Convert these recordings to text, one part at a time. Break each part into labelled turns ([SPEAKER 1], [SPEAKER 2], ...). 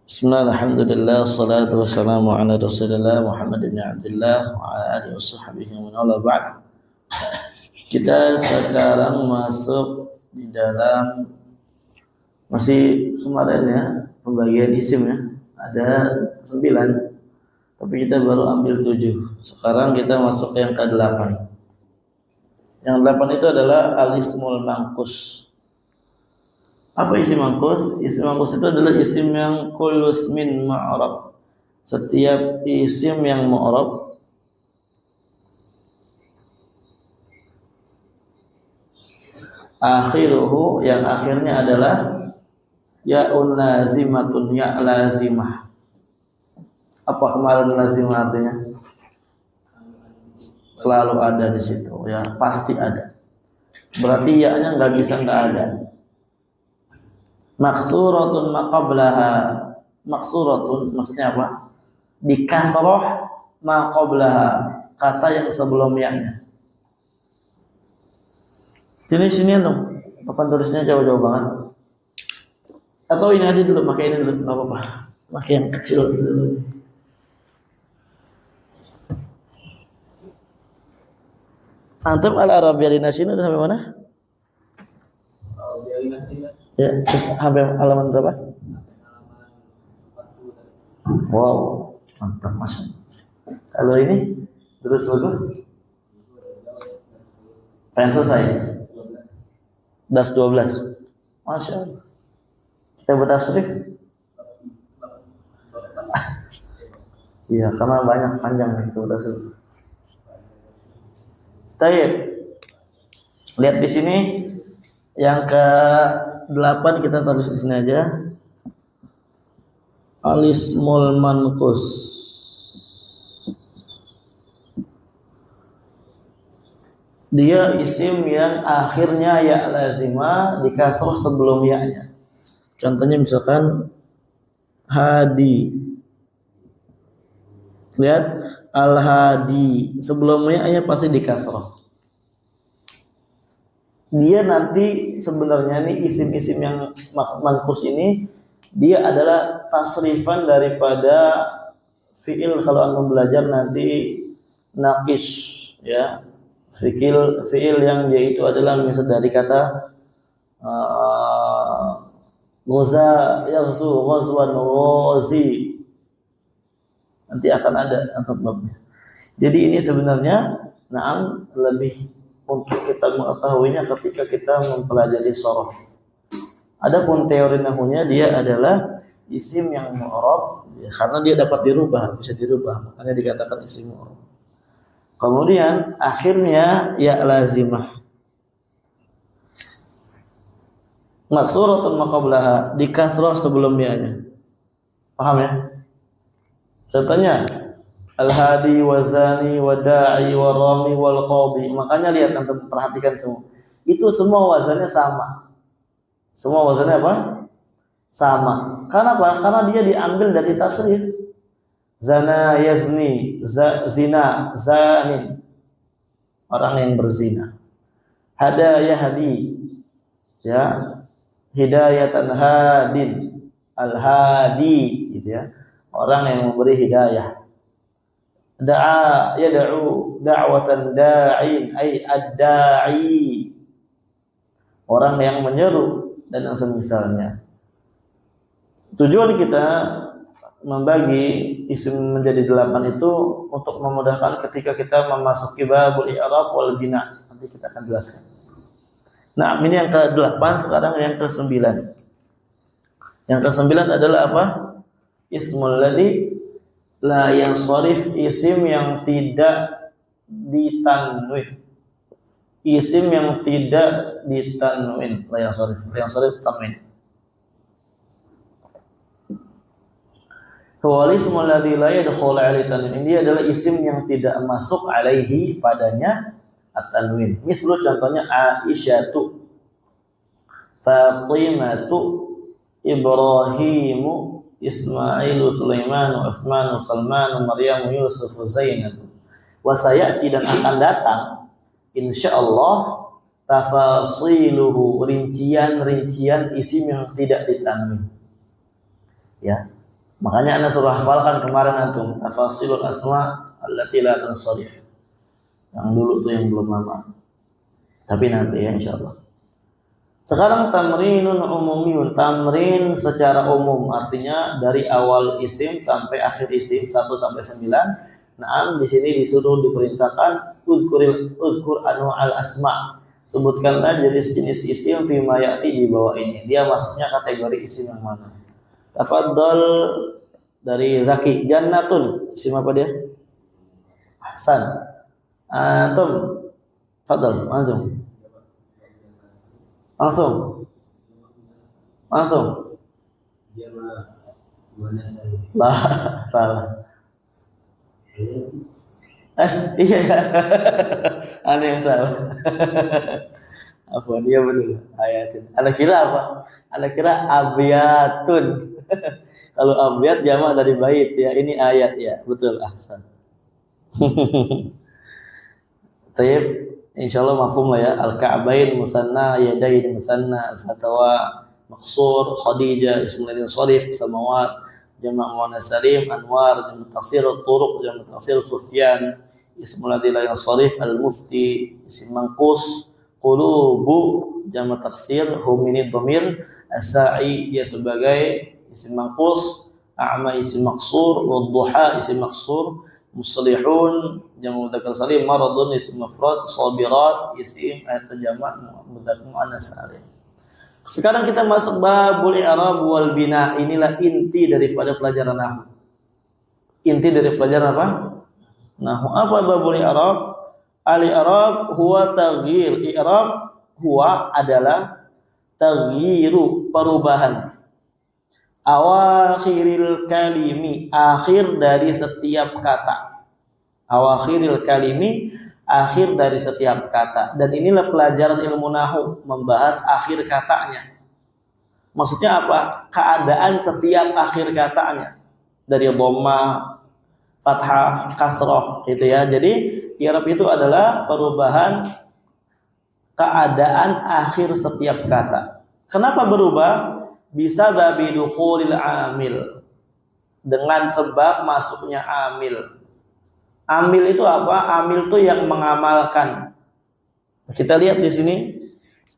[SPEAKER 1] Bismillah, alhamdulillah, salatu wassalamu ala rasulillah Muhammad ibn Abdullah wa ala alihi wa sahbihi wa ala ba'd. Kita sekarang masuk di dalam masih kemarin ya, pembagian isim ya. Ada 9, tapi kita baru ambil 7. Sekarang kita masuk yang ke-8. Yang 8 itu adalah al-ismul manqus. Apa isim manqus? Isim manqus itu adalah isim yang kullu ismin ma'rab. Setiap isim yang mu'rab akhiruhu, yang akhirnya adalah ya'un lazimatun, ya lazimah. Apa kemarin lazimah artinya? Selalu ada di situ, ya pasti ada. Berarti ya-nya nggak bisa nggak ada. Maksuratun maqablaha. Maksuratun maksudnya apa? Dikasroh maqablaha, kata yang sebelum ya-nya. Sini dong, papan tulisnya jauh-jauh banget. Atau ini aja dulu, pakai ini dulu, nggak apa-apa. Pakai yang kecil dulu. Antum al-Arabiyya linasin udah sampai mana? Ya, sampai halaman berapa? Wow, mantap Mas. Kalau ini terus dulu. Pengen selesai. Das 12. Masya Allah. Kita bertasrif. Iya, karena banyak panjang itu bertasrif. Baik. Lihat di sini yang ke-8 kita tulis di sini aja. Al-ismul manqus. Dia isim yang akhirnya ya lazimah dikasroh sebelum ya-nya. Contohnya misalkan hadi. Lihat al-hadi, sebelum ya-nya pasti dikasroh. Dia nanti sebenarnya nih isim-isim yang manqus ini dia adalah tasrifan daripada fiil. Kalau Anda belajar nanti naqis ya, fiil yang dia itu adalah misal dari kata ghaza yaghzu ghazwan ghazi, nanti akan ada untuk babnya. Jadi ini sebenarnya lebih untuk kita mengetahuinya ketika kita mempelajari shorof. Adapun teori nahunya dia adalah isim yang mu'rab ya, karena dia dapat dirubah, bisa dirubah, makanya dikatakan isim mu'rab. Kemudian akhirnya ya lazimah. Maksuratun maqablaha, dikasroh sebelum ya-nya. Paham ya? Contohnya al-hadi wa zani wa da'i wa rami wal qadi. Makanya lihat, antum perhatikan semua. Itu semua wazannya sama. Semua wazannya apa? Sama. Karena apa? Karena dia diambil dari tasrif. Zana yazni, zina, zanin. Orang yang berzina. Hada yahdi. Ya. Hidayatan hadin. Al-hadi gitu ya. Orang yang memberi hidayah. Da'a yad'u da'watan da'in ay ad-da'i, orang yang menyeru dan yang semisalnya. Tujuan kita membagi isim menjadi 8 itu untuk memudahkan ketika kita memasuki babul i'rab wal bina. Nanti kita akan jelaskan. Nah, ini yang ke-8, sekarang yang ke-9. Yang ke-9 adalah apa? Ismul ladzi la yansharif, isim yang tidak ditanwin. Isim yang tidak ditanwin, la yansharif tanwin. Wal ismul ladzi la yadkhulu alaihi tanwin, ini adalah isim yang tidak masuk alaihi padanya at-tanwin. Misal contohnya Aisyatu, Fatimatu, Ibrahimu, Ismailu, Sulaimanu, Utsmanu, Salmanu, Maryamu, Yusufu, Zainab. Wasayati, dan akan datang insyaallah tafasiluhu, rincian-rincian isim yang tidak ditanwin. Ya. Makanya Anda suruh hafalkan kemarin antum tafasilul asma allati la tansarif. Yang dulu tuh yang belum lama. Tapi nanti ya insyaallah. Sekarang tamrinun umumiyun, tamrin secara umum, artinya dari awal isim sampai akhir isim 1 sampai 9. Naam, di sini disuruh diperintahkan udkur anwa'al asma. Sebutkanlah jenis-jenis isim fima ya'ti di bawah ini. Dia masuknya kategori isim yang mana? Tafadhal dari Zaki, jannatun. Isim apa dia? Ahsan. Antum, fadhal, langsung. Lah, salah. Iya ya. Ada yang salah. Apa dia betul? Ayatin. Anda kira apa? Anda kira abyatun. Kalau abyat jamak dari bait ya, ini ayat ya. Betul, ahsan. Tayyib, insyaallah mafhum lah ya. Al-Ka'bain musanna, yadain musanna, al-fatawa maqsur, Khadijah ismul sharif, samawat jamak muannas salim, anwar jamak taksir, turuq jamak taksir, Sufyan ismul yang sharif, al-mufti isim manqus, qulubu jamak taksir, hum ini dhamir, as-sa'i dia sebagai isim manqus, a'ma isim maqsur, wadduha isim maqsur, muslihun jamak mudzakkar salim, maradun isim mufrad, sabirat isim ayat jamak mudzakkar muannas salim. Sekarang kita masuk babul i'rab wal bina. Inilah inti daripada pelajaran nahwu. Inti dari pelajaran apa? Nahwu. Apa babul i'rab? Al-i'rab huwa taghyir. I'rab huwa adalah taghyiru, perubahan. Awakhiril kalimi, akhir dari setiap kata. Awakhiril kalimi, akhir dari setiap kata. Dan inilah pelajaran ilmu nahwu, membahas akhir katanya. Maksudnya apa? Keadaan setiap akhir katanya. Dari dhamma, fathah, kasroh gitu ya. Jadi i'rab itu adalah perubahan keadaan akhir setiap kata. Kenapa berubah? Bisa babi dukhulil amil, dengan sebab masuknya amil. Amil itu apa? Amil itu yang mengamalkan. Kita lihat di sini.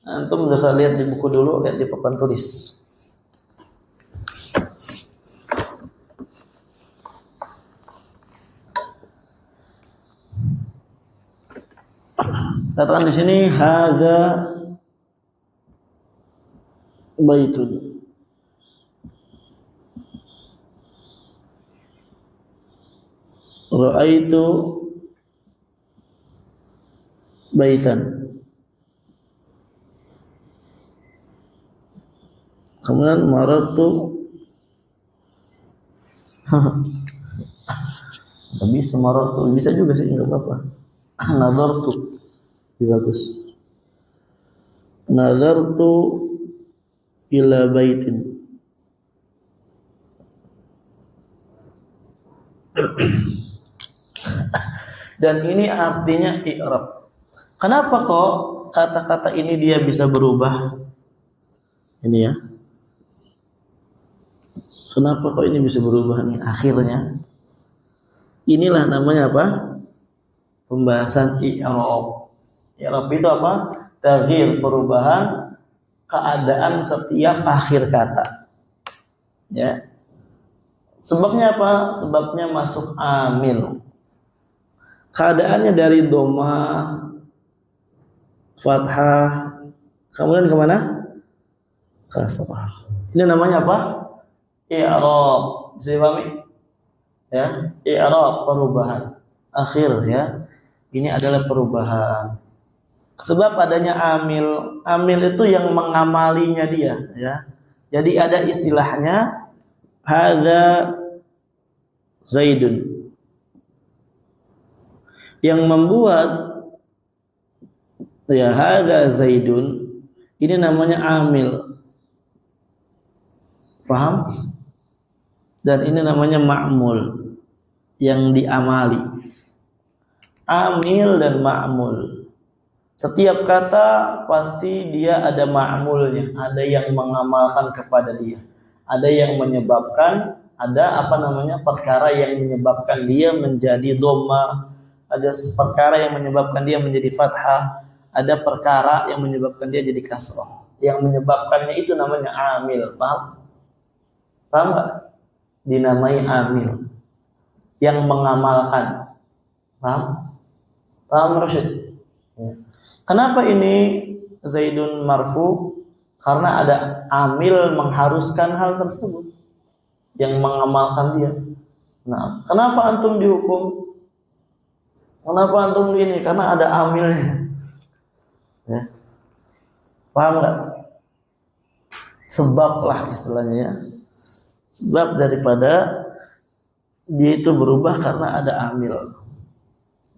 [SPEAKER 1] Antum bisa lihat di buku dulu, lihat di papan tulis. Katakan di sini hadza baitun. Ra'aitu baitan. Kemudian marartu. Bisa marartu, bisa juga sih, enggak apa-apa. Nadartu. Bagus. Nadartu ila baitin. Dan ini artinya i'rab. Kenapa kok kata-kata ini dia bisa berubah? Ini ya. Kenapa kok ini bisa berubah nih akhirnya? Inilah namanya apa? Pembahasan i'rab. I'rab itu apa? Taghyir, perubahan keadaan setiap akhir kata. Ya. Sebabnya apa? Sebabnya masuk amil. Keadaannya dari dhamma, fathah, kemudian kemana? Kasrah. Ini namanya apa? I'rab. Bisa dipahami? Ya, i'rab, perubahan akhir ya. Ini adalah perubahan. Sebab adanya amil. Amil itu yang mengamalinya dia ya. Jadi ada istilahnya hadza Zaidun. Yang membuat ya hadza Zaidun ini namanya amil. Paham? Dan ini namanya ma'mul, yang diamali. Amil dan ma'mul. Setiap kata pasti dia ada ma'mulnya, ada yang mengamalkan kepada dia, ada yang menyebabkan, Ada perkara yang menyebabkan dia menjadi dhamma, ada perkara yang menyebabkan dia menjadi fathah, ada perkara yang menyebabkan dia jadi kasrah. Yang menyebabkannya itu namanya amil, paham? Paham nggak? Dinamai amil. Yang mengamalkan, paham? Paham Rasyid? Ya. Kenapa ini Zaidun marfu? Karena ada amil mengharuskan hal tersebut, yang mengamalkan dia. Nah, kenapa antum dihukum? Kenapa antum ini? Karena ada amilnya. Ya. Paham nggak? Sebab lah istilahnya. Sebab daripada dia itu berubah karena ada amil.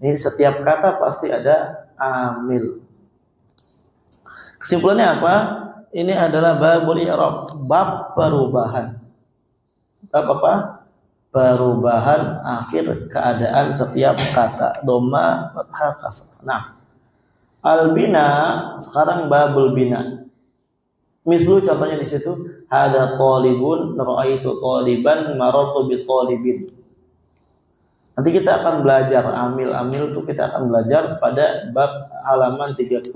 [SPEAKER 1] Ini setiap kata pasti ada amil. Kesimpulannya apa? Ini adalah babul i'rab, bab perubahan. Bab apa? Perubahan akhir keadaan setiap kata, dhamma, fathah, kasrah. Nah, al-bina, sekarang babul bina. Mislu contohnya di situ, hada talibun, ra'aitu taliban, marartu bi talibin. Nanti kita akan belajar amil-amil itu kita akan belajar pada bab halaman 34.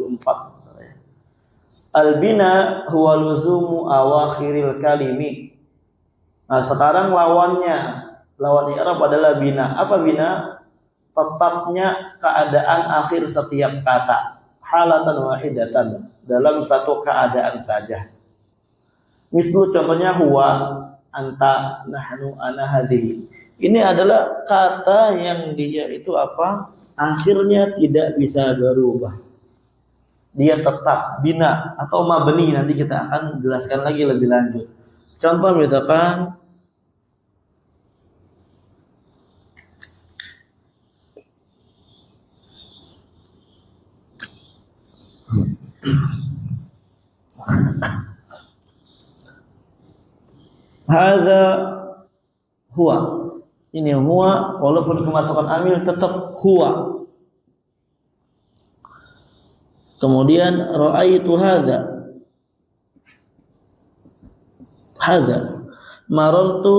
[SPEAKER 1] Al-bina huwa luzumu awakhiril kalimi. Nah, sekarang lawannya, lawan i'rab adalah bina. Apa bina? Tetapnya keadaan akhir setiap kata, halatan wahidatan, dalam satu keadaan saja. Misal contohnya huwa, anta, nahnu, ana, hadhihi. Ini adalah kata yang dia itu apa? Akhirnya tidak bisa berubah. Dia tetap bina atau mabni, nanti kita akan jelaskan lagi lebih lanjut. Contoh misalkan hadza huwa. Ini huwa, walaupun kemasukan amil tetap huwa. Kemudian ra'aitu hadza, hadza, marartu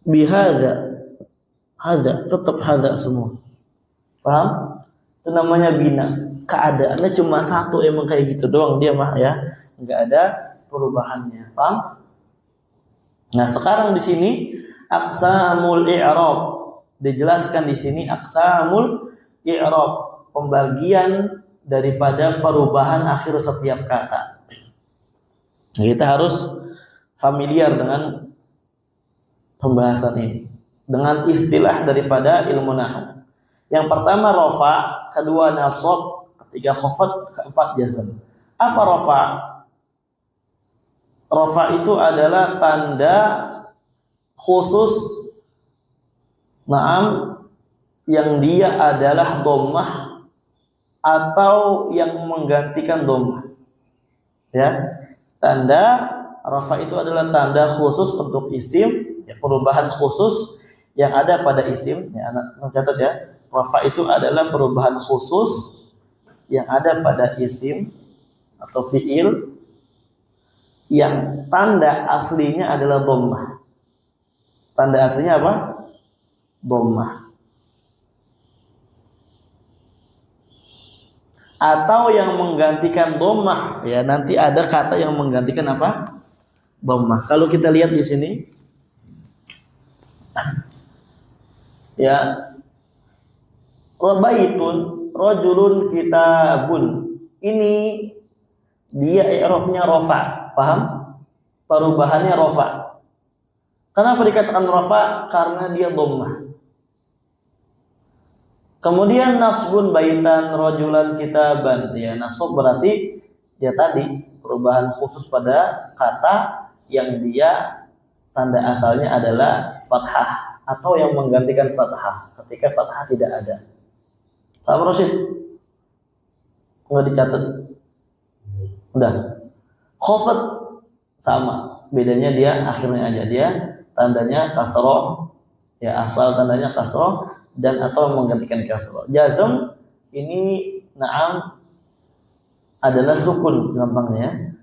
[SPEAKER 1] bihadza, hadza, tetap hadza semua. Paham? Itu namanya bina. Keadaannya cuma satu, emang kayak gitu doang dia mah ya, enggak ada perubahannya. Paham? Nah, sekarang di sini aqsamul i'rab dijelaskan di sini, aqsamul i'rab, pembagian daripada perubahan akhir setiap kata. Nah, kita harus familiar dengan pembahasan ini, dengan istilah daripada ilmu nahwu. Yang pertama rafa, kedua nasab, ketiga khafad, keempat jazm. Apa rafa? Rafa itu adalah tanda khusus, naam, yang dia adalah dhammah atau yang menggantikan dhammah. Ya, tanda rafa itu adalah tanda khusus untuk isim, ya, perubahan khusus yang ada pada isim. Ya, anak mencatat ya, rafa itu adalah perubahan khusus yang ada pada isim atau fiil yang tanda aslinya adalah dhammah. Tanda aslinya apa? Dhammah. Atau yang menggantikan dhammah, ya, nanti ada kata yang menggantikan apa? Dhammah. Kalau kita lihat di sini, ya, rabaitun rajulun kitabun. Ini dia i'rabnya rafa, paham? Perubahannya rafa. Kenapa dikatakan rafa? Karena dia dhammah. Kemudian nasbun baitan rajulan kitaban, ya, nasab berarti ya tadi perubahan khusus pada kata yang dia tanda asalnya adalah fathah atau yang menggantikan fathah ketika fathah tidak ada. Paham Rasyid? Enggak dicatat. Udah. Khafad sama, bedanya dia akhirnya aja, dia tandanya kasroh, ya, asal tandanya kasroh dan atau menggantikan kasroh. Jazm ini naam adalah sukun gampangnya.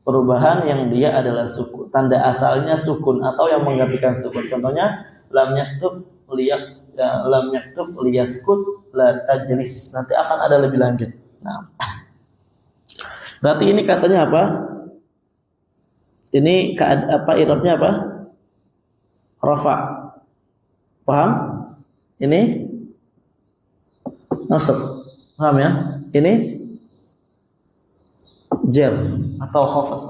[SPEAKER 1] perubahan yang dia adalah sukun, tanda asalnya sukun atau yang menggantikan sukun. Contohnya lam yaktub liyaskut la tajlis. Nanti akan ada lebih lanjut. Nah, berarti ini katanya apa? Ini i'rabnya apa? Rafa. Paham? Ini nasab. Paham ya? Ini jar atau khafat.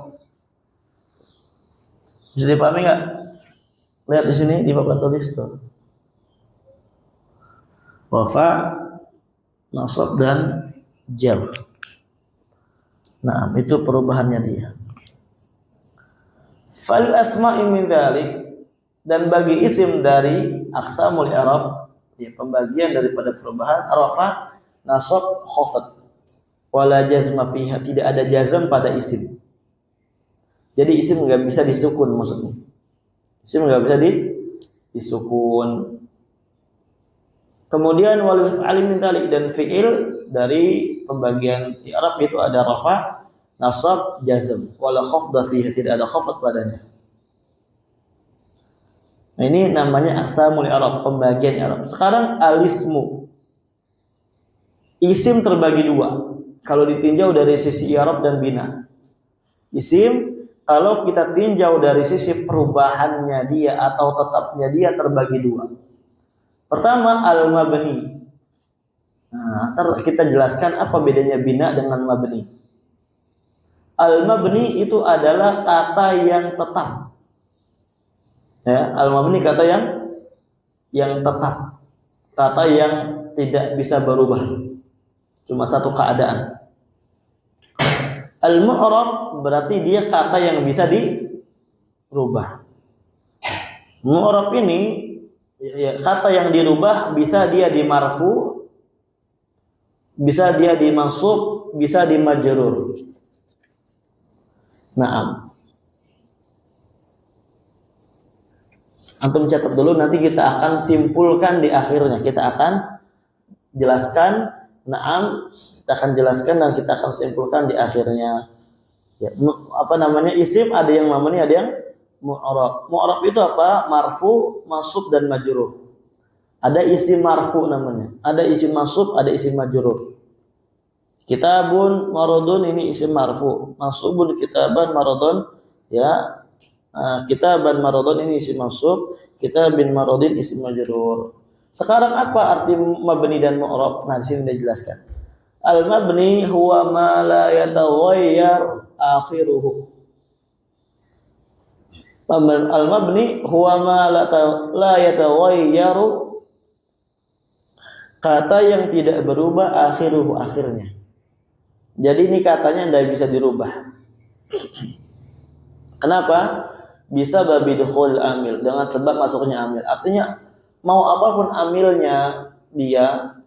[SPEAKER 1] Bisa dipahami enggak? Lihat di sini di papan tulis tuh. Rafa, nasab dan jar. Nah, itu perubahannya dia. Fal asma'i min dzalik, dan bagi isim dari aqsamul i'rab, ya, pembagian daripada perubahan rafa, nasab, khafat. Wala jazma fiha, tidak ada jazm pada isim. Jadi isim enggak bisa disukun maksudnya. Isim enggak bisa disukun. Kemudian wal fi'il min dzalik, dan fi'il dari pembagian i'rab itu ada rafa, nasab, jazm, wala khafdha fihi, tidak ada khafat padanya. Nah, ini namanya aqsamul i'rab, pembagian i'rab. Sekarang alismu. Isim terbagi dua kalau ditinjau dari sisi i'rab dan bina. Isim kalau kita tinjau dari sisi perubahannya dia atau tetapnya dia terbagi dua. Pertama al-mabni. Nah, ntar kita jelaskan apa bedanya bina dengan mabni. Al-mabni itu adalah kata yang tetap. Ya, al-mabni kata yang tetap. Kata yang tidak bisa berubah. Cuma satu keadaan. Al-mu'rab berarti dia kata yang bisa dirubah. Mu'rab ini ya, kata yang dirubah bisa dia di marfu, bisa dia di mansub, bisa di majrur. Naam. Antum catat dulu, nanti kita akan simpulkan di akhirnya. Kita akan jelaskan, naam, kita akan jelaskan dan kita akan simpulkan di akhirnya. Ya, apa namanya? Isim ada yang mabni, ada yang mu'rab. Mu'rab itu apa? Marfu, mansub dan majrur. Ada isim marfu namanya, ada isim mansub, ada isim majrur. Kitabun maradun ini isim marfu, mansubun kitaban maradun, ya. Kitaban maradun ini isim mansub, kitabin maradin isim majrur. Sekarang apa arti mabni dan mu'rab? Nah, di sini dijelaskan. Al-mabni huwa ma la yataghayyar akhiruhu. Al-mabni huwa ma la yataghayyaru, kata yang tidak berubah akhiruhu, akhirnya. Jadi ini katanya tidak bisa dirubah. Kenapa? Bisa babi dukhul amil, dengan sebab masuknya amil. Artinya mau apapun amilnya dia,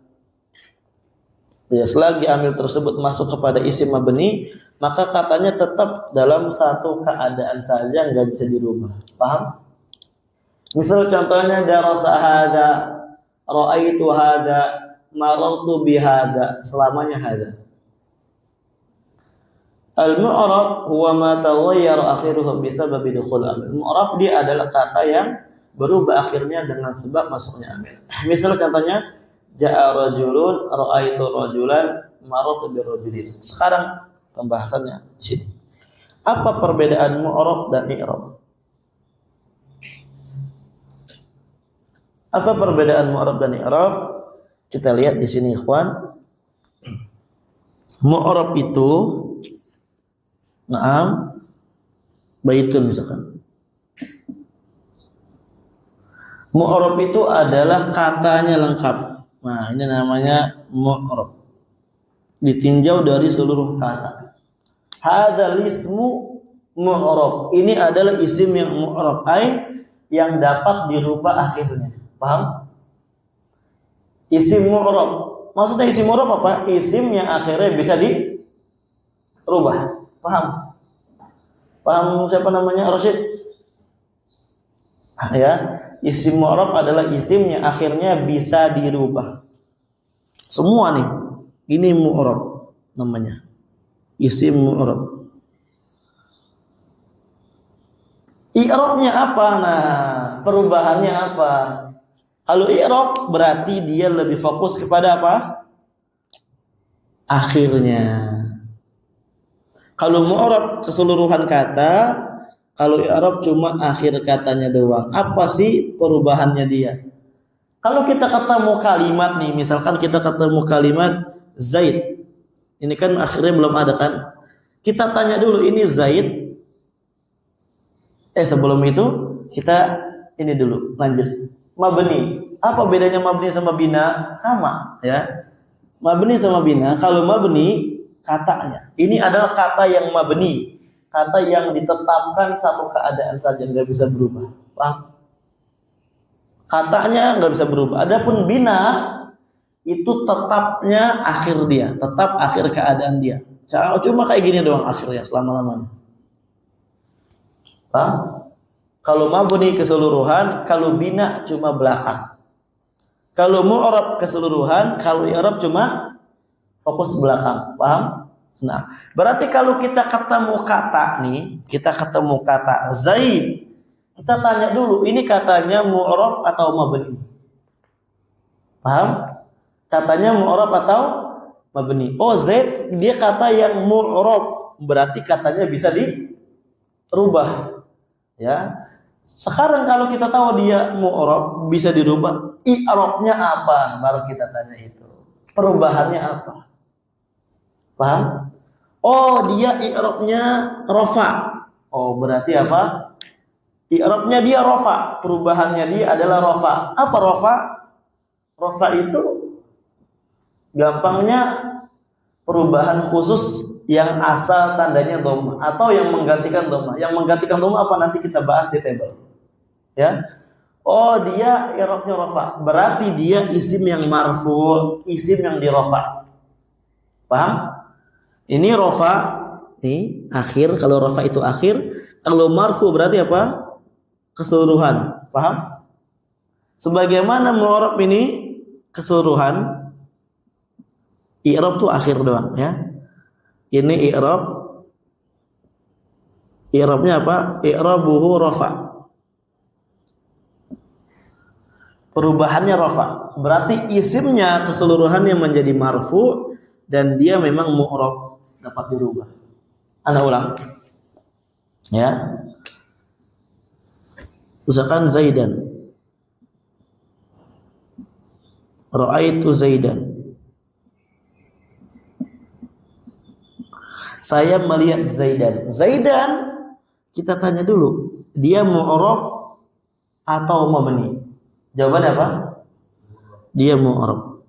[SPEAKER 1] selagi amil tersebut masuk kepada isim mabni, maka katanya tetap dalam satu keadaan saja, nggak bisa dirubah. Paham? Misal contohnya darasa hada, ra'aitu hada, marartu bihada, selamanya hada. Al-mu'rab huwa ma taghayyara akhiruhu bisababi dukhul amil. Mu'rab dia adalah kata yang berubah akhirnya dengan sebab masuknya amil. Misal contohnya ja'a rajulun, ra'aitu rajulan, marartu birrajulin. Sekarang pembahasannya di sini. Apa perbedaan mu'rab dan i'rab? Apa perbedaan mu'rab dan i'rab? Kita lihat di sini, ikhwan. Mu'rab itu, naam, baitun misalkan. Mu'rab itu adalah katanya lengkap. Nah, ini namanya mu'rab. Ditinjau dari seluruh kata. Hadzal ismu mu'rab. Ini adalah isim yang mu'rab, yang dapat dirubah akhirnya. Paham? Isim mu'rab. Maksudnya isim mu'rab apa? Isim yang akhirnya bisa dirubah. Paham? Paham siapa namanya? Rasyid? Ya, isim mu'rab adalah isim yang akhirnya bisa dirubah. Semua nih, ini mu'rab namanya. Isim mu'rab. I'rabnya apa? Nah, perubahannya apa? Kalau i'rab berarti dia lebih fokus kepada apa? Akhirnya. Kalau mu'rab keseluruhan kata, kalau i'rab cuma akhir katanya doang. Apa sih perubahannya dia? Kalau kita ketemu kalimat nih, misalkan kita ketemu kalimat Zaid. Ini kan akhirnya belum ada kan? Kita tanya dulu ini Zaid. Sebelum itu kita ini dulu lanjut. Mabni. Apa bedanya mabni sama bina? Sama ya. Mabni sama bina. Kalau mabni katanya. Ini adalah kata yang mabni. Kata yang ditetapkan satu keadaan saja, nggak bisa berubah. Paham? Katanya nggak bisa berubah. Adapun bina itu tetapnya akhir dia, tetap akhir keadaan dia. Cuma kayak gini doang akhirnya selama-lamanya. Paham? Kalau mabni keseluruhan, kalau bina cuma belakang. Kalau mu'rab keseluruhan, kalau i'rab cuma fokus belakang. Paham? Nah, berarti kalau kita ketemu kata nih, kita ketemu kata Zaid, kita tanya dulu, ini katanya mu'rab atau mabni? Paham? Katanya mu'rab atau mabni? Oh, Zaid dia kata yang mu'rab, berarti katanya bisa dirubah. Ya. Sekarang kalau kita tahu dia mu'rab bisa dirubah, i'rabnya apa? Baru kita tanya itu. Perubahannya apa? Paham? Oh, dia i'rabnya rafa. Oh, berarti apa? I'rabnya dia rafa. Perubahannya dia adalah rafa. Apa rafa? Rafa itu gampangnya perubahan khusus yang asal tandanya dhamma atau yang menggantikan dhamma. Yang menggantikan dhamma apa nanti kita bahas di table. Ya. Oh, dia i'rabnya rafa. Berarti dia isim yang marfu, isim yang dirafa. Paham? Ini rafa, nih akhir. Kalau rafa itu akhir, kalau marfu berarti apa? Keseluruhan. Paham? Sebagaimana mu'rab ini keseluruhan, i'rab tuh akhir doang ya. Ini i'rabnya apa? I'rabuhu rafa. Perubahannya rafa. Berarti isimnya keseluruhannya menjadi marfu dan dia memang mu'rab, dapat dirubah. Ana ulang. Ya. Misalkan Zaidan. Ra'aitu Zaidan. Saya melihat Zaidan. Zaidan kita tanya dulu, dia mu'rab atau mabni? Jawabannya apa? Dia mu'rab.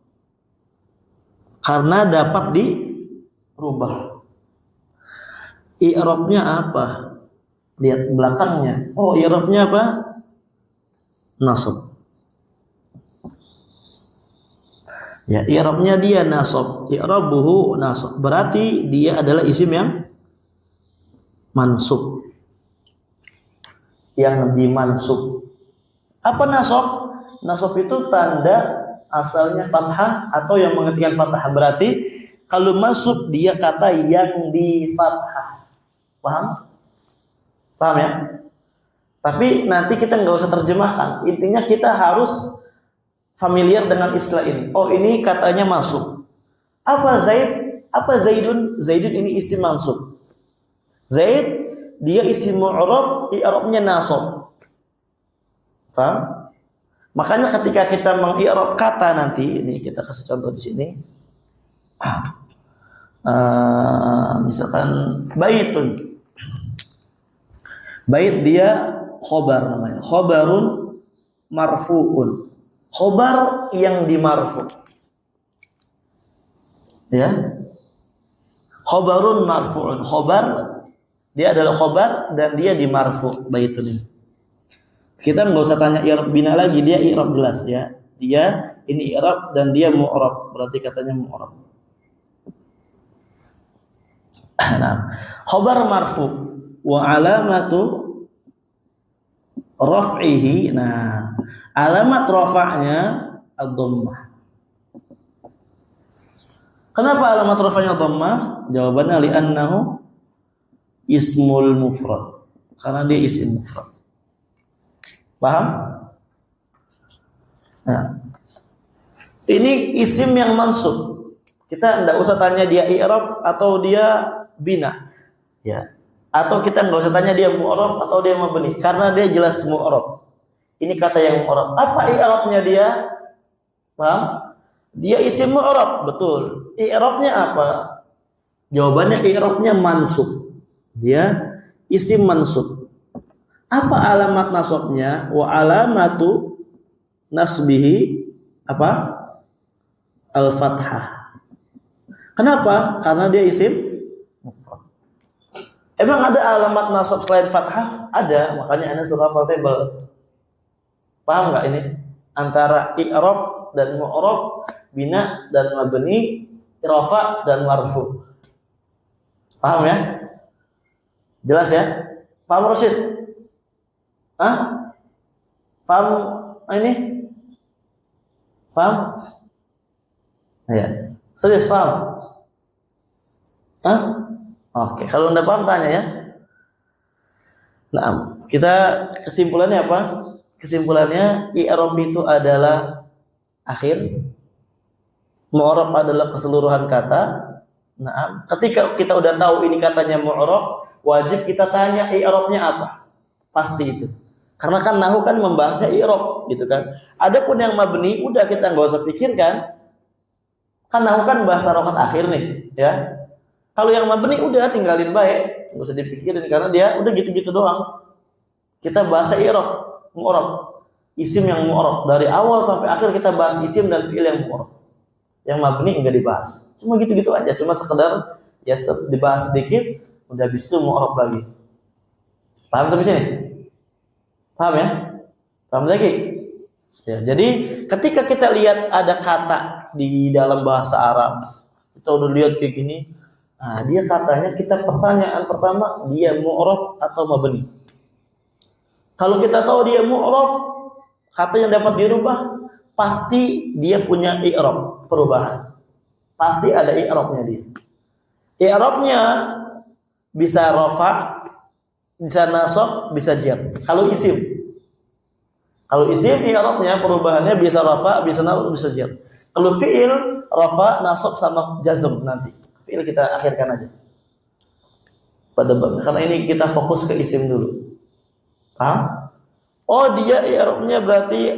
[SPEAKER 1] Karena dapat dirubah. I'rabnya apa? Lihat belakangnya. Oh, i'rabnya apa? Nasab. Ya, i'rabnya dia nasab. I'rabuhu nasab. Berarti dia adalah isim yang mansub. Yang dimansub. Apa nasab? Nasab itu tanda asalnya fathah atau yang mengertikan fathah. Berarti kalau mansub dia kata yang di fathah. Paham? Paham ya? Tapi nanti kita nggak usah terjemahkan. Intinya kita harus familiar dengan istilah ini. Oh, ini katanya mansub. Apa Zaid? Apa Zaidun? Zaidun ini isim mansub. Zaid dia isim mu'rab, i'rabnya nasab. Paham? Makanya ketika kita mengi'rab kata nanti, ini kita kasih contoh di sini. Misalkan baitun. Bait dia khobar namanya. Khobarun marfu'un. Khobar yang dimarfu. Ya. Khobarun marfu'un. Khobar dia adalah khobar dan dia dimarfu. Baitun ini. Kita nggak usah tanya i'rab bina lagi, dia i'rab jelas ya. Dia ini i'rab dan dia mu'rab, berarti katanya mu'rab. Nah, khabar marfu wa alamatu raf'ihi. Nah, alamat rafa'nya ad-dhammah. Kenapa alamat rafa'nya dhammah? Jawabannya li'annahu ismul mufrad. Karena dia isim mufrad. Paham? Nah, ini isim yang mansub. Kita enggak usah tanya dia i'rab atau dia bina. Ya. Atau kita enggak usah tanya dia mu'rab atau dia mabni karena dia jelas mu'rab. Ini kata yang mu'rab. Apa i'rabnya dia? Paham? Dia isim mu'rab, betul. I'rabnya apa? Jawabannya i'rabnya mansub. Dia isim mansub. Apa alamat nasabnya? Wa alamatu nasbihi apa? Al-fathah. Kenapa? Karena dia isim mufrad. Emang ada alamat nasab selain fathah? Ada, makanya Anda surah Al-Fatihah. Paham nggak ini? Antara i'rab dan mu'rab, bina dan mabni, rafa dan marfu. Paham ya? Jelas ya? Paham Rasyid? Hah? Paham ini? Paham? Ya. Serius paham? Hah? Oke, kalau Anda paham tanya ya. Nah, kita kesimpulannya apa? Kesimpulannya i'rab itu adalah akhir, mu'rab adalah keseluruhan kata. Nah, ketika kita udah tahu ini katanya mu'rab, wajib kita tanya i'rabnya apa? Pasti itu. Karena kan nahwu kan membahasnya i'rab gitu kan. Adapun yang mabni udah kita nggak usah pikirkan. Kan nahwu kan bahasa rokat akhir nih, ya. Kalau yang mabni udah tinggalin baik, nggak usah dipikirin karena dia udah gitu-gitu doang. Kita bahasa i'rab, mu'rab, isim yang mu'rab dari awal sampai akhir kita bahas isim dan fi'il yang mu'rab. Yang mabni enggak dibahas. Cuma gitu-gitu aja, cuma sekedar ya dibahas sedikit, udah habis itu mu'rab lagi. Paham sampai sini? Paham ya? Paham lagi? Ya, jadi ketika kita lihat ada kata di dalam bahasa Arab, kita udah lihat kayak gini, nah dia katanya kita pertanyaan pertama dia mu'rab atau mabni. Kalau kita tahu dia mu'rab, kata yang dapat dirubah, pasti dia punya i'rab, perubahan. Pasti ada i'rabnya dia. I'rabnya bisa rafa, bisa nasab, bisa jar. Kalau isim i'rabnya perubahannya bisa rafa, bisa nasab, bisa jar. Kalau fi'il rafa, nasab sama jazm nanti. Fi'il kita akhirkan aja. Karena ini kita fokus ke isim dulu. Paham? Oh, dia i'rabnya berarti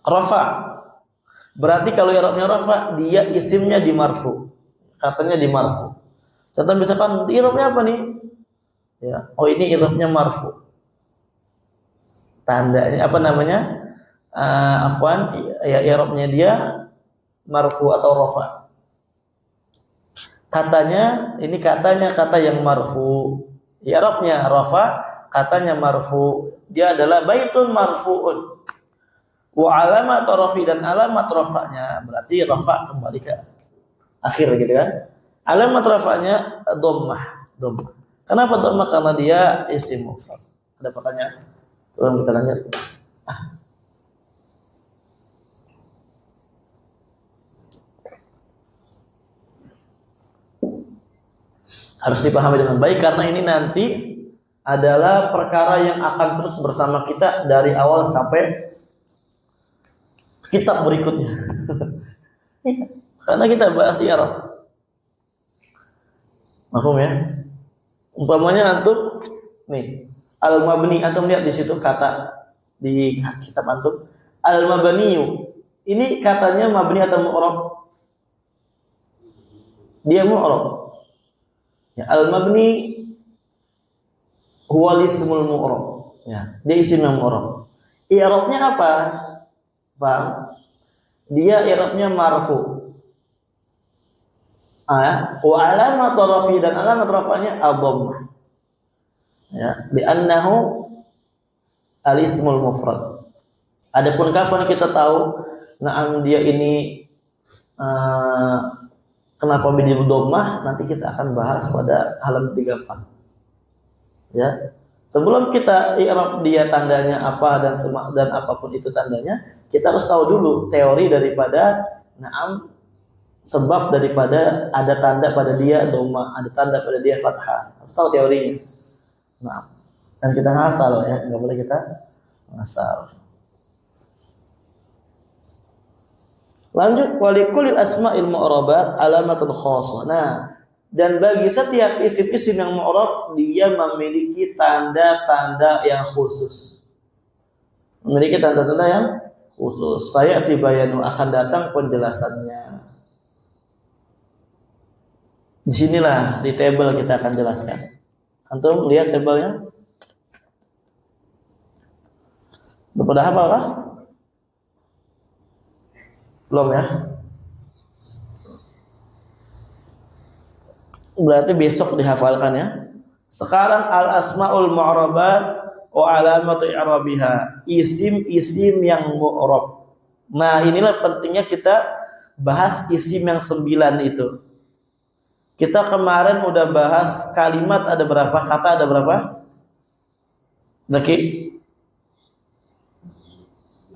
[SPEAKER 1] rafa. Berarti kalau i'rabnya rafa, dia isimnya di marfu. Katanya di marfu. Contoh misalkan i'rabnya apa nih? Ya, oh ini i'rabnya marfu. Tandanya apa namanya? Afwan, ya i'rabnya dia marfu atau rafa. Katanya kata yang marfu. I'rabnya rafa, katanya marfu. Dia adalah baitun marfuun. Wa alamat rafi dan alamat rafa'nya berarti rafa kembali ke akhir gitu kan. Alamat rafa'nya dhammah. Kenapa dhammah? Karena dia isim mufrad. Ada pertanyaan? Tolong kita lanjut. Harus dipahami dengan baik karena ini nanti adalah perkara yang akan terus bersama kita dari awal sampai kitab berikutnya. Karena kita bahas i'rab. Paham ya? Umpamanya antum nih, al-mabni, antum lihat di situ kata di kitab antum, al-mabniyu. Ini katanya mabni atau mu'rab? Dia mu'rab. Ya, al-mabni huwa ismul mu'rab. Ya, dia isim yang mu'rab. I'rabnya apa? Paham? Dia i'rabnya marfu. Wa alamat rafi dan alamat rafa'nya ad-dhammah. Ya, li'annahu al-ismul mufrad. Adapun kapan kita tahu na'am dia ini kenapa menjadi dhammah, nanti kita akan bahas pada halaman 34. Ya. Sebelum kita i'rab dia tandanya apa dan apapun itu tandanya, kita harus tahu dulu teori daripada na'am, sebab daripada ada tanda pada dia dhammah, ada tanda pada dia fathah. Harus tahu teorinya. Nah, Dan kita ngasal ya, nggak boleh kita ngasal. Lanjut, walikulil asma'il mu'rabat alamatun khassah. Nah, dan bagi setiap isim-isim yang mu'rab dia memiliki tanda-tanda yang khusus. Memiliki tanda-tanda yang khusus. Saya tibayanu akan datang penjelasannya. Disinilah di tabel kita akan jelaskan. Antum lihat tabelnya. Udah pada hafal kah? Belum ya? Berarti besok dihafalkan ya. Sekarang al-asmaul mu'rabat wa alamatu i'rabiha. Isim-isim yang mu'rab. Nah, inilah pentingnya kita bahas isim yang 9 itu. Kita kemarin udah bahas kalimat ada berapa, kata ada berapa? Zaki?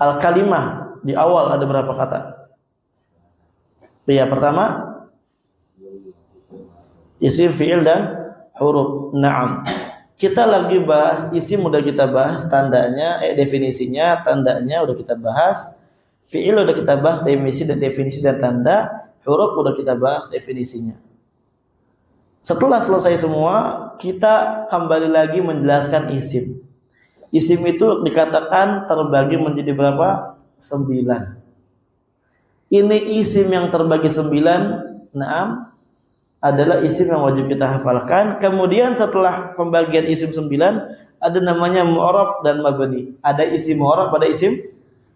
[SPEAKER 1] Al-kalimah di awal ada berapa kata? Ya, pertama isim, fi'il dan huruf. Naam. Kita lagi bahas isim, udah kita bahas tandanya, definisinya, tandanya udah kita bahas. Fi'il udah kita bahas definisi dan tanda. Huruf udah kita bahas definisinya. Setelah selesai semua, kita kembali lagi menjelaskan isim. Isim itu dikatakan terbagi menjadi berapa? 9. Ini isim yang terbagi 9, naam, adalah isim yang wajib kita hafalkan. Kemudian setelah pembagian isim 9, ada namanya mu'rab dan mabni. Ada isim mu'rab, ada isim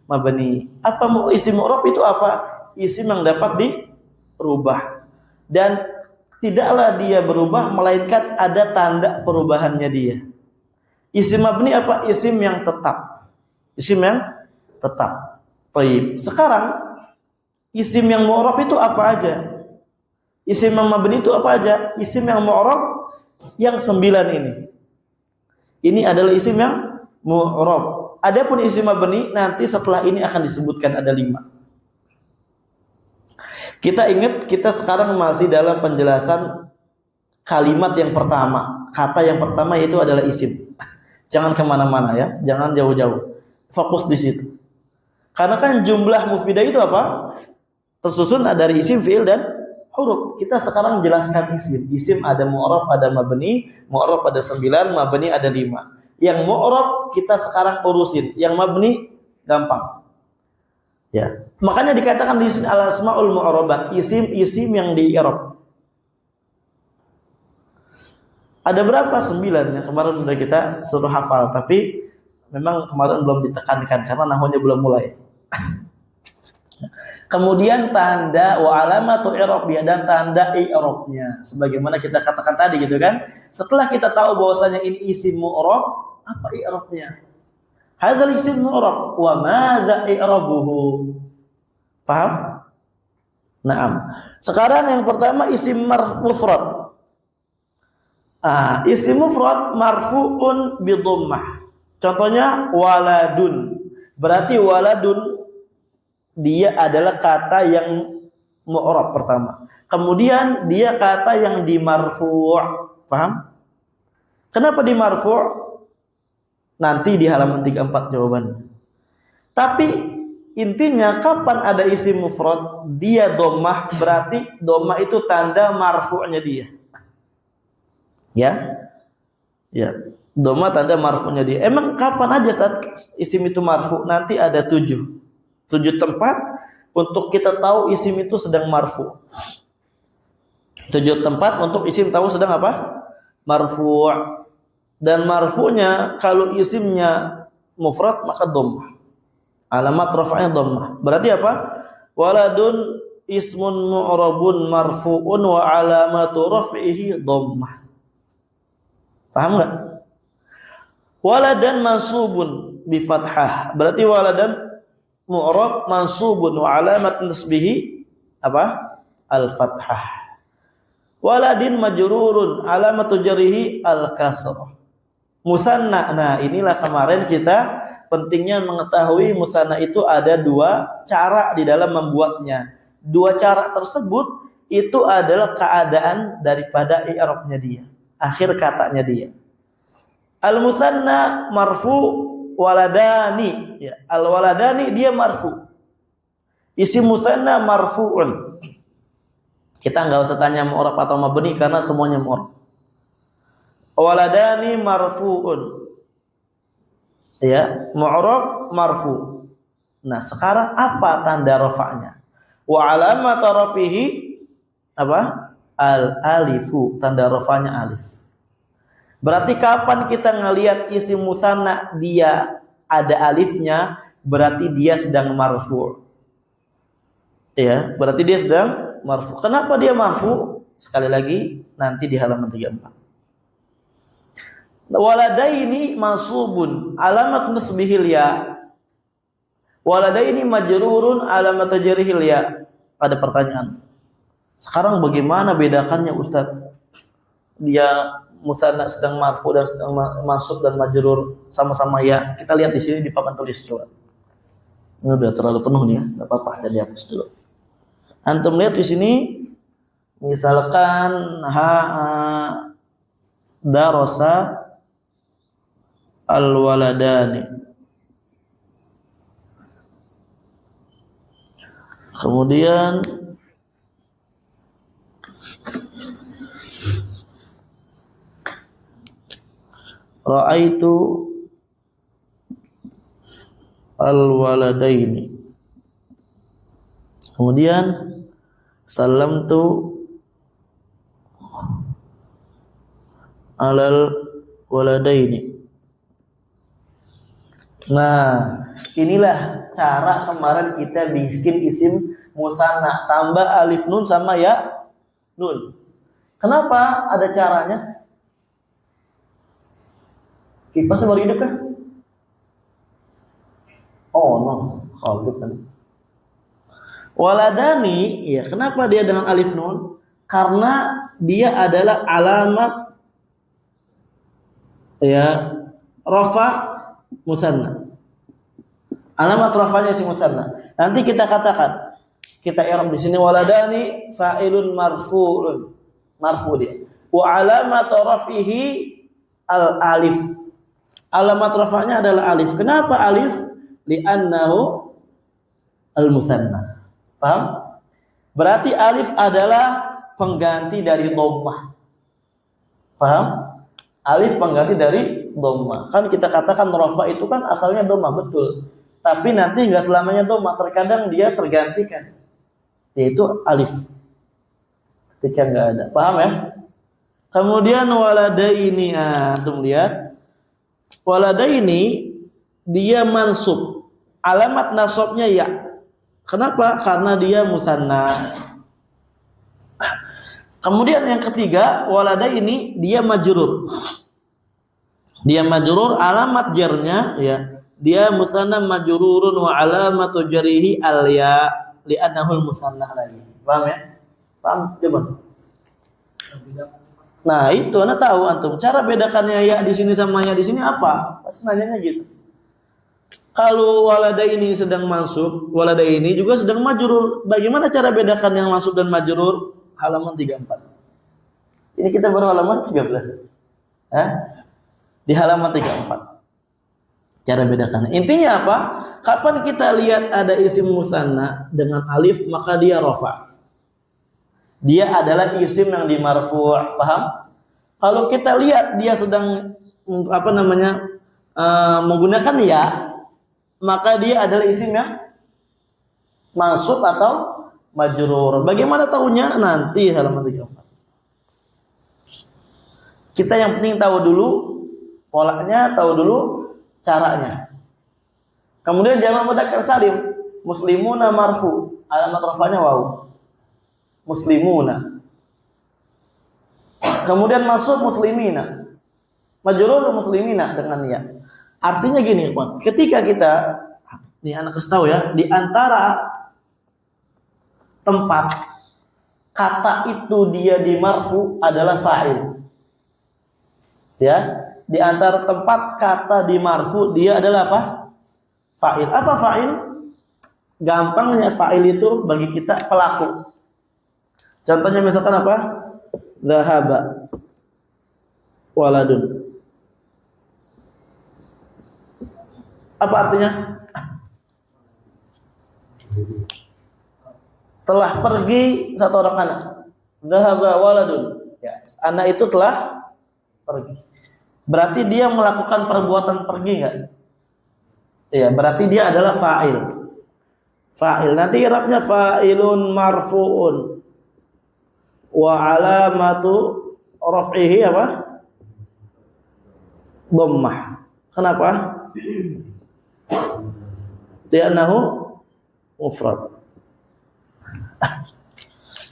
[SPEAKER 1] mabni. Apa isim mu'rab itu apa? Isim yang dapat dirubah. Dan tidaklah dia berubah melainkan ada tanda perubahannya dia. Isim mabni apa? Isim yang tetap. Isim yang tetap. Baik. Sekarang isim yang mu'rab itu apa aja? Isim yang mabni itu apa aja? Isim yang mu'rab yang 9 ini. Ini adalah isim yang mu'rab. Adapun isim mabni nanti setelah ini akan disebutkan ada 5. Kita ingat, kita sekarang masih dalam penjelasan kalimat yang pertama. Kata yang pertama itu adalah isim. Jangan kemana-mana ya, jangan jauh-jauh. Fokus di situ. Karena kan jumlah mufidah itu apa? Tersusun dari isim, fi'il dan huruf. Kita sekarang jelaskan isim. Isim ada mu'rab, ada mabni. Mu'rab ada 9, mabni ada 5. Yang mu'rab kita sekarang urusin. Yang mabni gampang. Ya, makanya dikatakan di sini al-asmaul mu'rabat, isim-isim yang di-i'rab. Ada berapa? 9 yang kemarin udah kita suruh hafal, tapi memang kemarin belum ditekankan karena nahwunya belum mulai. Kemudian tanda wa alamatu i'rabnya dan tanda i'rabnya, sebagaimana kita katakan tadi gitu kan. Setelah kita tahu bahwasanya ini isim mu'rab, apa i'rabnya? Hadzal isim mu'rab wa madza i'rabuhu. Paham? Naam. Sekarang yang pertama isim mufrad. Isim mufrad marfu'un bi dhammah. Contohnya waladun. Berarti waladun dia adalah kata yang mu'rab pertama. Kemudian dia kata yang dimarfu'. Paham? Kenapa dimarfu'? Nanti di halaman 34 jawabannya. Tapi intinya kapan ada isim mufrad dia dhammah, berarti dhammah itu tanda marfu'nya dia. Ya. Ya, dhammah tanda marfu'nya dia. Emang kapan aja saat isim itu marfu'? Nanti ada 7 tempat untuk kita tahu isim itu sedang marfu'. 7 tempat untuk isim tahu sedang apa? Marfu'. Dan marfu'nya kalau isimnya mufrad maka dhammah. Alamat rafa'nya dhammah. Berarti apa? Waladun ismun mu'rabun marfu'un wa alamatu raf'ihi dhammah. Paham enggak? Waladan mansubun bi fathah. Berarti waladan mu'rab mansubun wa alamat nasbihi apa? Al-fathah. Waladin majrurun alamatu jarrihi al-kasrah. Musanna. Nah, inilah kemarin kita pentingnya mengetahui musanna itu ada 2 cara di dalam membuatnya. 2 cara tersebut itu adalah keadaan daripada i'rabnya dia, akhir katanya dia. Al-musanna marfu waladani. Ya, al-waladani dia marfu. Isim musanna marfu'un. Kita nggak usah tanya mu'rab atau mabni karena semuanya mu'rab. Waladani marfu'un. Ya, mu'rab marfu. Nah, sekarang apa tanda rafa'nya? Wa alamat rafihi apa? Al-alifu, tanda rafa'nya alif. Berarti kapan kita ngelihat isim musanna dia ada alifnya, berarti dia sedang marfu'. Ya, berarti dia sedang marfu'. Kenapa dia marfu'? Sekali lagi nanti di halaman 34. Waladaini mansubun alamat nusbihil ya. Waladaini majrurun alamat jarhil ya. Ada pertanyaan. Sekarang bagaimana bedakannya Ustaz? Dia musanna sedang marfu dan sedang mansub dan majrur sama-sama ya. Kita lihat di sini di papan tulis coba. Ini udah terlalu penuh nih ya, enggak apa-apa, jadi hapus dulu. Antum lihat di sini misalkan darasa al-waladani. Kemudian ra'aitu al-waladaini. Kemudian salamtu alal waladaini. Nah, inilah cara kemarin kita bikin isim musanna tambah alif nun sama ya nun. Kenapa ada caranya? Kipas baru hidup kan? Oh no, khalid kan. Waladani, ya kenapa dia dengan alif nun? Karena dia adalah alamat ya rafa musanna. Alamat rafanya si musanna. Nanti kita katakan, kita i'rab di sini waladani fa'ilun marfu'un. Marfu dia. Wa alamat raf'ihi al alif. Alamat rafanya adalah alif. Kenapa alif? Li'annahu al musanna. Paham? Berarti alif adalah pengganti dari dhammah. Paham? Alif pengganti dari dhammah. Kan kita katakan rafa itu kan asalnya dhammah, betul. Tapi nanti enggak selamanya dhammah, terkadang dia tergantikan. Yaitu alif. Ketika enggak ada. Paham ya? Kemudian waladaini, antum lihat. Waladaini dia mansub. Alamat nasabnya ya. Kenapa? Karena dia musanna. Kemudian yang ketiga, waladaini dia majrur. Dia majrur, alamat jarnya ya. Dia musanna majrurun wa alamatu jarihi al ya li'annahu al musanna lagi. Paham ya? Paham? Coba. Nah, itu Anda tahu antum. Cara bedakannya ya di sini sama ya di sini apa? Pasti nanyanya gitu. Kalau waladaini sedang mansub, waladaini juga sedang majrur. Bagaimana cara bedakan yang mansub dan majrur? Halaman 34. Ini kita baru halaman 13. Di halaman 34. Cara bedakannya. Intinya apa? Kapan kita lihat ada isim musanna dengan alif, maka dia rafa. Dia adalah isim yang dimarfu', paham? Kalau kita lihat dia sedang menggunakan ya, maka dia adalah isim yang mansub atau majrur. Bagaimana tahunya? Nanti halaman 34. Kita yang penting tahu dulu polanya, tahu dulu caranya. Kemudian jamak mudzakkar salim, muslimuna marfu, alamat rafanya waw. Muslimuna. Kemudian masuk muslimina. Majrur muslimina dengan ya. Artinya gini, kawan. Ketika kita ini anak kasih tahu ya, di antara tempat kata itu dia di marfu adalah fa'il. Ya, di antara tempat kata di marfu dia adalah apa? Fa'il. Apa fa'il? Gampangnya fa'il itu bagi kita pelaku. Contohnya misalkan apa? Dhahaba waladun. Apa artinya? Telah pergi satu orang anak. Dhahaba waladun. Ya, anak itu telah pergi. Berarti dia melakukan perbuatan pergi enggak? Iya, berarti dia adalah fa'il. Fa'il. Nanti i'rabnya fa'ilun marfu'un. Wa alamatu raf'ihi apa? Dhammah. Kenapa? Li'annahu mufrad.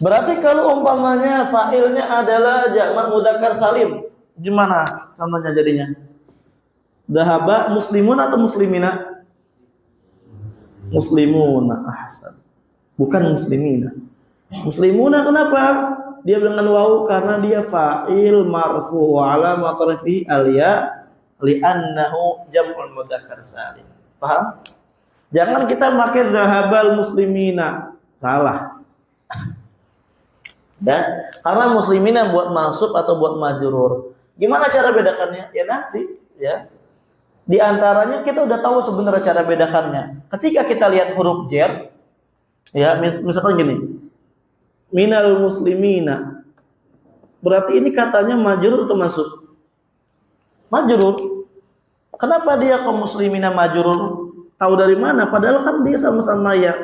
[SPEAKER 1] Berarti kalau umpamanya fa'ilnya adalah jamak mudzakkar salim, gimana contohnya jadinya? Dhahaba muslimun atau muslimina? Muslimuna, ahsan. Bukan muslimina. Muslimuna kenapa? Dia dengan wawu karena dia fa'il marfu wa alamat rafi'i al-ya li'annahu jam'ul mudzakkar salim. Paham? Jangan kita pakai dhahabal muslimina. Salah. Ya, karena muslimina buat masuk atau buat majrur. Gimana cara bedakannya? Ya nanti, ya. Di antaranya kita udah tahu sebenarnya cara bedakannya. Ketika kita lihat huruf jar, ya, misalkan gini. Minal muslimina. Berarti ini katanya majrur atau masuk? Majrur. Kenapa dia ke muslimina majrur? Tahu dari mana? Padahal kan dia sama-sama ya.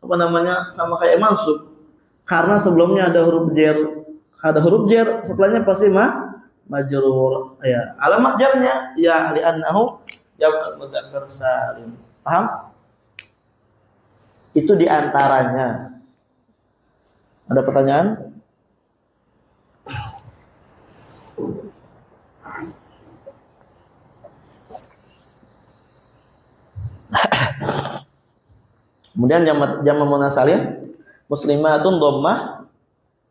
[SPEAKER 1] Apa namanya? Sama kayak masuk. Karena sebelumnya ada huruf jar. Ada huruf jar, setelahnya pasti majrur. Ya, alamat jarnya ya li'annahu jam'ul mudzakkar salim. Paham? Itu di antaranya. Ada pertanyaan? Kemudian jamak muannats salim muslimatun dhammah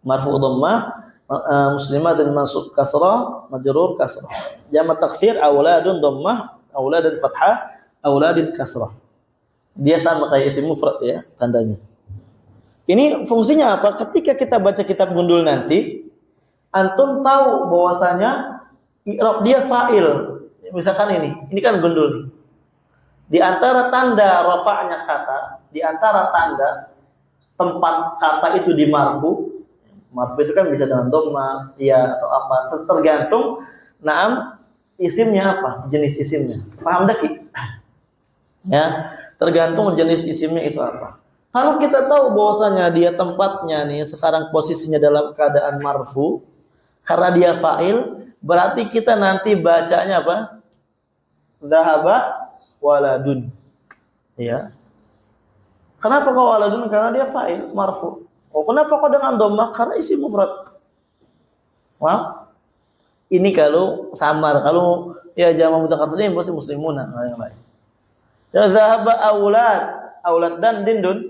[SPEAKER 1] marfu dhammah muslimatun mansub kasrah majrur kasrah. Jamak taksir auladun dhammah auladun fathah auladun kasrah. Dia sama kayak isim mufrad ya tandanya. Ini fungsinya apa? Ketika kita baca kitab gundul nanti, antum tahu bahwasanya i'rab dia fa'il. Misalkan ini kan gundul nih. Di antara tanda rafa'nya kata, di antara tanda tempat kata itu di marfu. Marfu itu kan bisa dengan dhamma, ya atau apa, tergantung na'am isimnya apa, jenis isimnya. Paham dah ki? Ya, tergantung jenis isimnya itu apa. Kalau kita tahu bahwasanya dia tempatnya nih sekarang posisinya dalam keadaan marfu karena dia fa'il, berarti kita nanti bacanya apa? Dhahaba waladun. Ya. Kenapa kau waladun? Karena dia fa'il marfu. Oh, kenapa kau dengan dhammah? Karena isim mufrad. Wah. Ini kalau samar, kalau ya jamak mudzakkar salim pasti muslimuna yang lain. Ya dhahaba aulad dan dindun.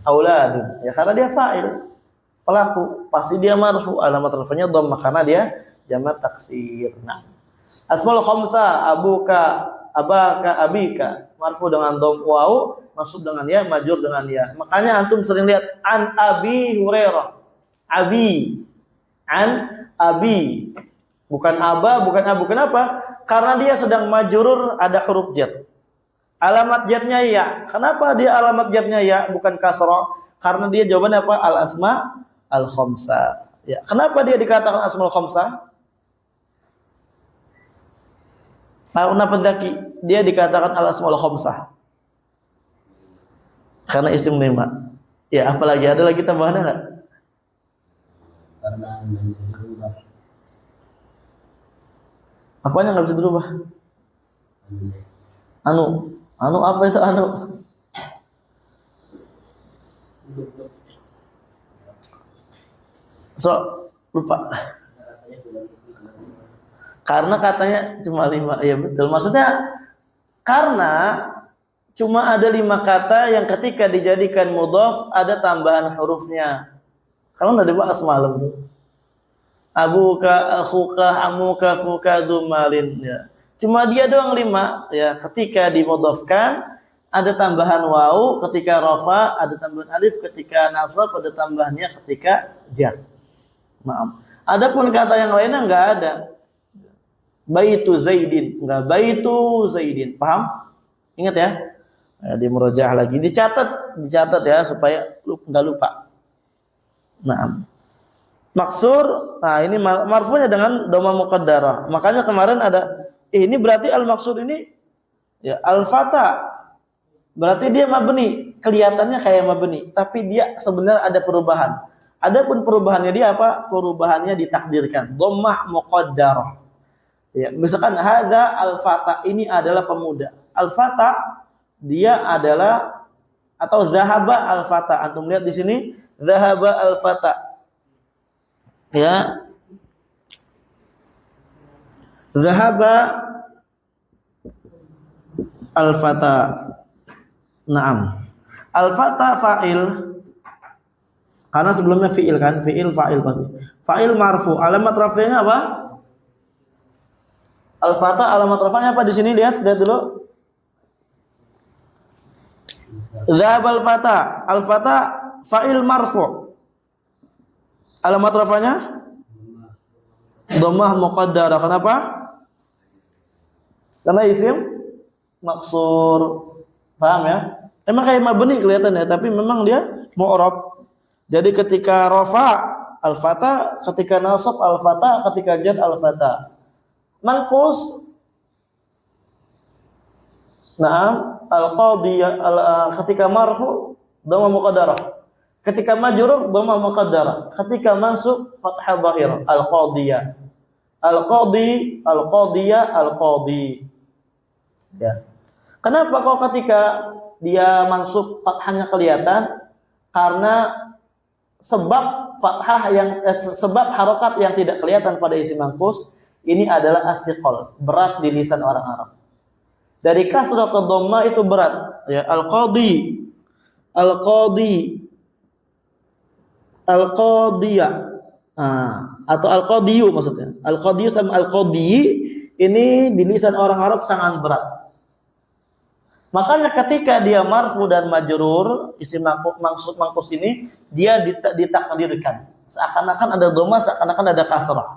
[SPEAKER 1] Auladun. Ya karena dia fa'il. Pelaku, pasti dia marfu, alamat rafa'nya dhammah karena dia jamak taksir. Nah. Asmaul khamsah, abuka, abaka, abika, marfu dengan dhamm waw, masuk dengan ya, majrur dengan ya. Makanya antum sering lihat an Abi Hurairah. Abi. An Abi. Bukan aba, bukan abu. Kenapa? Karena dia sedang majrur ada huruf jar. Alamat jarnya ya. Kenapa dia alamat jarnya ya, bukan kasrah? Karena dia jawabannya apa? Al asma al khamsah. Ya. Kenapa dia dikatakan asmaul khamsah? Kenapa Daki? Dia dikatakan al asmaul khamsah. Karena isim 5. Ya, apalagi ada lagi tambahannya enggak? Karena berubah. Apanya enggak bisa berubah? Anu apa itu anu? Lupa. Karena katanya cuma 5. Ya betul. Maksudnya karena cuma ada 5 kata yang ketika dijadikan mudhaf ada tambahan hurufnya. Kalau udah dibahas malam tuh. Abuka, akhuka, amuka, fuka, dumalin. Ya. Cuma dia doang 5. Ya, ketika dimudhafkan ada tambahan waw, ketika rafa ada tambahan alif, ketika nasab ada tambahannya ketika jar. Maaf. Adapun kata yang lainnya enggak ada. Baitu Zaidin, enggak baitu Zaidin. Paham? Ingat ya. Di murojaah lagi. Dicatat ya supaya enggak lupa. Nah, maksur, nah ini marfu'nya dengan dhamma muqaddarah. Makanya kemarin ada ini berarti al-maksur ini ya al-fata. Berarti dia mabni, kelihatannya kayak mabni, tapi dia sebenarnya ada perubahan. Adapun perubahannya dia apa? Perubahannya ditakdirkan. Dhammah muqaddarah. Ya, misalkan hadza al-fata, ini adalah pemuda. Al-fata dia adalah atau zahaba al-fata. Antum lihat di sini, zahaba al-fata. Ya. Zahaba al-fata. Naam. Al-fata fa'il. Karena sebelumnya fi'il kan, fi'il fa'il pasti. Fa'il marfu. Alamat raf'nya apa? Al-fata alamat raf'nya apa di sini? Lihat dulu. Dzahaba al-fata. Al-fata fa'il marfu. Alamat raf'nya dhammah muqaddarah. Kenapa? Karena isim maksur. Paham ya? Emang kayak mabni kelihatannya, tapi memang dia mu'rab. Jadi ketika rafa al-fata, ketika nasab al-fata, ketika jar al-fata. Manqus. Naam, al-qadiyah ketika marfu dhamma muqaddarah. Ketika majrur dhamma muqaddarah. Ketika mansub fathah dhahirah. Al-qadiyah. Al-qadi, al-qadiyah, al-qadi. Ya. Kenapa kok ketika dia mansub fathahnya kelihatan? Karena sebab fathah sebab harokat yang tidak kelihatan pada isim manqus ini adalah asdiqal, berat di lisan orang Arab. Dari kasrah ke dhamma itu berat. Ya, al-qadi, al-qadi, al-qadiyah, atau al-qadiyu maksudnya. Al-qadiyu sama al-qadi ini di lisan orang Arab sangat berat. Makanya ketika dia marfu dan majrur, isim maksud manqus ini dia ditakdirkan. Seakan-akan ada dhamma, seakan-akan ada kasrah.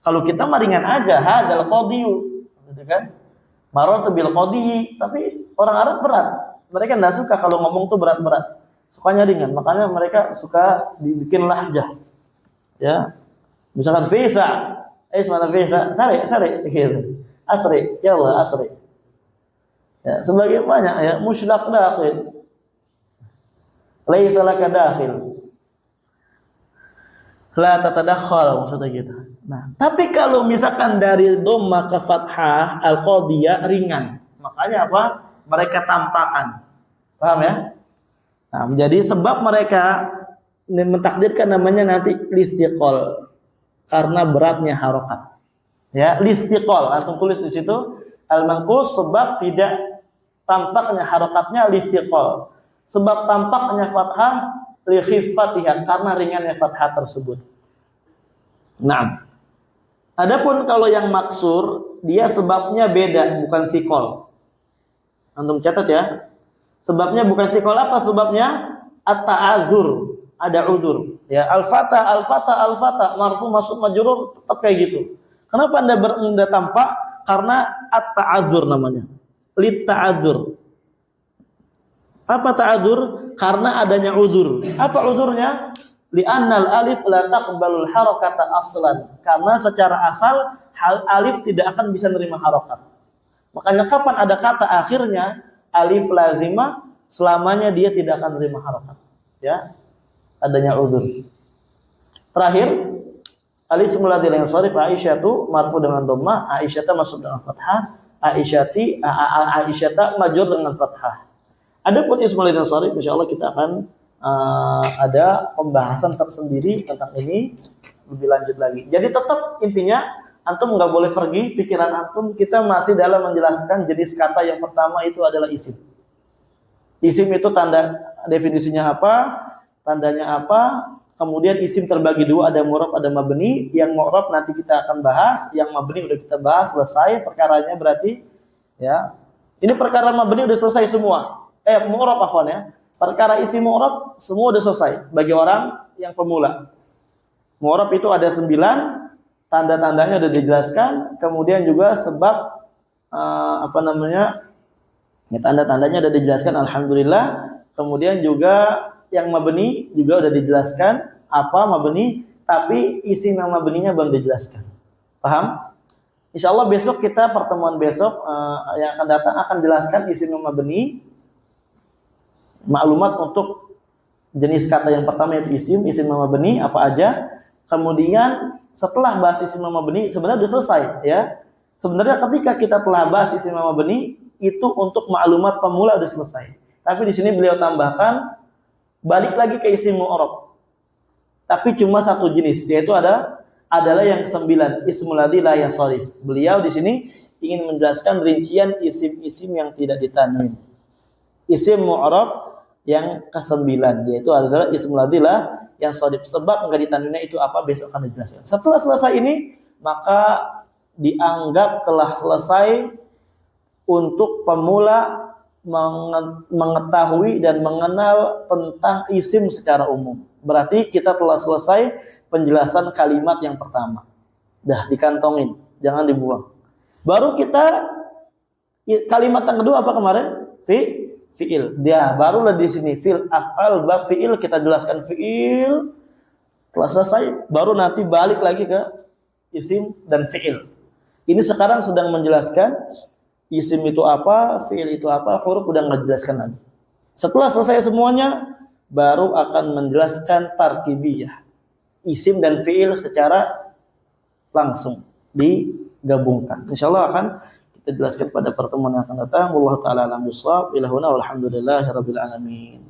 [SPEAKER 1] Kalau kita maringan aja, hadzal qadiyu, gitu kan? Marartu bil qadi, tapi orang Arab berat. Mereka enggak suka kalau ngomong tuh berat-berat. Sukanya ringan, makanya mereka suka dibikin lahjah. Ya. Misalkan Fisa, mana Fisa? Sari gitu. Asri, ya Allah, asri. Ya, sebagai banyak ya, musylaq dakhil. Laisa laka dakhil. La tatadakhal maksudnya gitu. Nah, tapi kalau misalkan dari dhamma ke fathah al-qadiyah ringan. Makanya apa? Mereka tampakkan. Paham ya? Nah, menjadi sebab mereka mentakdirkan namanya nanti listiqol karena beratnya harokat. Ya, listiqol. Antum tulis di situ al-manqus sebab tidak tampaknya harokatnya listiqol. Sebab tampaknya fathah li khiffatihah karena ringannya fathah tersebut. Nah, adapun kalau yang maksur dia sebabnya beda, bukan thiqol. Antum catat ya. Sebabnya bukan thiqol, apa sebabnya? At-ta'adzur, ada udzur. Ya, al-fata marfu masuk majrur tetap kayak gitu. Kenapa Anda tampak? Karena at-ta'adzur namanya. Lit ta'adzur. Apa ta'adzur? Karena adanya udzur. Apa udzurnya? Li'annal alif la taqbalul harakata aslan. Karena secara asal alif tidak akan bisa menerima harokat. Makanya kapan ada kata akhirnya alif lazimah, selamanya dia tidak akan menerima harokat. Ya, adanya udzur. Terakhir, alif mulatil yang sharif Aisyatu marfu dengan dhamma, Aisyata masuk dengan fathah, Aisyata majrur dengan fathah. Adapun ismul yang sharif insyaallah kita akan ada pembahasan tersendiri tentang ini lebih lanjut lagi. Jadi tetap intinya antum nggak boleh pergi pikiran antum, kita masih dalam menjelaskan jenis kata yang pertama itu adalah isim. Isim itu tanda definisinya apa, tandanya apa, kemudian isim terbagi dua, ada mu'rab, ada mabni. Yang mu'rab nanti kita akan bahas, yang mabni udah kita bahas, selesai perkaranya berarti ya. Ini perkara mabni udah selesai semua. Mu'rab afwan ya. Perkara isim mu'rab semua udah selesai bagi orang yang pemula. Mu'rab itu ada 9, tanda-tandanya sudah dijelaskan, kemudian juga sebab tanda-tandanya sudah dijelaskan, alhamdulillah. Kemudian juga yang mabni juga sudah dijelaskan apa mabni, tapi isim yang mabninya belum dijelaskan. Paham? Insyaallah besok kita pertemuan besok yang akan datang akan jelaskan isim yang mabni, maklumat untuk jenis kata yang pertama yaitu isim yang mabni apa aja. Kemudian setelah bahas isim yang mabni sebenarnya sudah selesai ya. Sebenarnya ketika kita telah bahas isim yang mabni itu untuk maklumat pemula sudah selesai. Tapi di sini beliau tambahkan balik lagi ke isim mu'rab. Tapi cuma satu jenis, yaitu adalah yang 9, ismul ladzi la yansharif. Beliau di sini ingin menjelaskan rincian isim-isim yang tidak ditanwin. Isim mu'rab yang ke-9 yaitu adalah ismul ladzi la yansharif. Sebab enggak ditanwinnya itu apa besok akan dijelaskan. Setelah selesai ini maka dianggap telah selesai untuk pemula mengetahui dan mengenal tentang isim secara umum. Berarti kita telah selesai penjelasan kalimat yang pertama. Dah dikantongin, jangan dibuang. Baru kita kalimat yang kedua apa kemarin? Fi'il. Dia barulah di sini fi'il af'al bab fi'il kita jelaskan fi'il. Telah selesai, baru nanti balik lagi ke isim dan fi'il. Ini sekarang sedang menjelaskan isim itu apa, fi'il itu apa, huruf udah enggak jelaskan lagi. Setelah selesai semuanya, baru akan menjelaskan tarkibiyah. Isim dan fi'il secara langsung digabungkan. Insyaallah akan kita jelaskan pada pertemuan yang akan datang. Wallahu taala a'lam bishawab. Ilahuna walhamdulillahirabbil alamin.